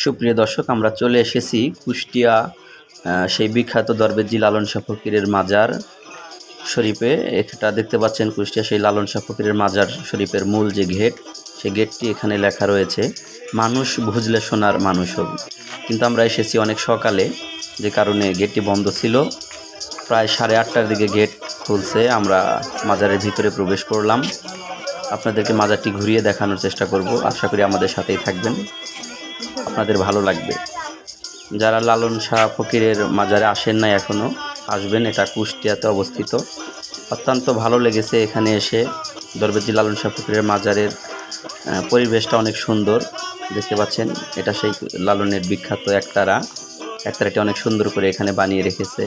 সুপ্রিয় দর্শক, আমরা চলে এসেছি কুষ্টিয়া সেই বিখ্যাত দরবেজি লালন শাহ ফকিরের মাজার শরীফে। এটা দেখতে পাচ্ছেন কুষ্টিয়া সেই লালন শাহ ফকিরের মাজার শরীফের মূল যে গেট, সেই গেটটি এখানে লেখা রয়েছে মানুষ বুঝলে সোনার মানুষ হবে। কিন্তু আমরা এসেছি অনেক সকালে, যে কারণে গেটটি বন্ধ ছিল। প্রায় 8:30টার দিকে গেট খুলছে। আমরা মাজারের ভিতরে প্রবেশ করলাম। আপনাদেরকে মাজারটি ঘুরিয়ে দেখানোর চেষ্টা করব। আশা করি আমাদের সাথেই থাকবেন, আপনাদের ভালো লাগবে। যারা লালন শাহ ফকিরের মাজারে আসেন নাই এখনও, আসবেন। এটা কুষ্টিয়াতে অবস্থিত। অত্যন্ত ভালো লেগেছে এখানে এসে। দরবেজি লালন শাহ ফকিরের মাজারের পরিবেশটা অনেক সুন্দর, দেখতে পাচ্ছেন। এটা সেই লালনের বিখ্যাত একতারাটি অনেক সুন্দর করে এখানে বানিয়ে রেখেছে,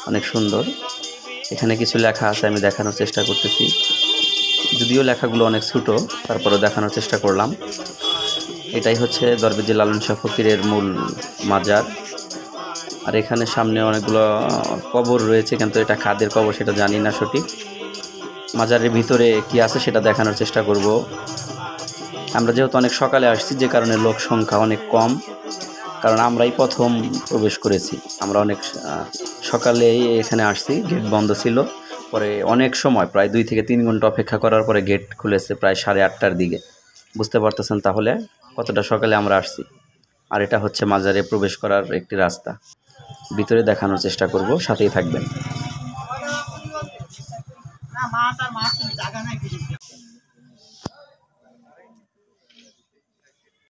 অনেক সুন্দর। এখানে কিছু লেখা আছে, আমি দেখানোর চেষ্টা করতেছি। যদিও লেখাগুলো অনেক ছোটো, তারপরেও দেখানোর চেষ্টা করলাম। এটাই হচ্ছে দরবেজি লালন শাহ ফকিরের মূল মাজার। আর এখানে সামনে অনেকগুলো কবর রয়েছে, কিন্তু এটা কাদের কবর সেটা জানি না সঠিক। মাজারের ভিতরে কি আছে সেটা দেখানোর চেষ্টা করব। আমরা যেহেতু অনেক সকালে আসছি, যে কারণে লোক সংখ্যা অনেক কম, কারণ আমরাই প্রথম প্রবেশ করেছি। আমরা অনেক সকালেই এখানে আসছি, গেট বন্ধ ছিল। পরে অনেক সময়, প্রায় 2 থেকে 3 ঘন্টা অপেক্ষা করার পরে গেট খুলেছে প্রায় 8:30টার দিকে। বুঝতে পারতেছেন তাহলে কতটা সকালে আমরা আসছি। আর এটা হচ্ছে মাজারে প্রবেশ করার একটি রাস্তা। ভিতরে দেখানোর চেষ্টা করব, সাথেই থাকবেন।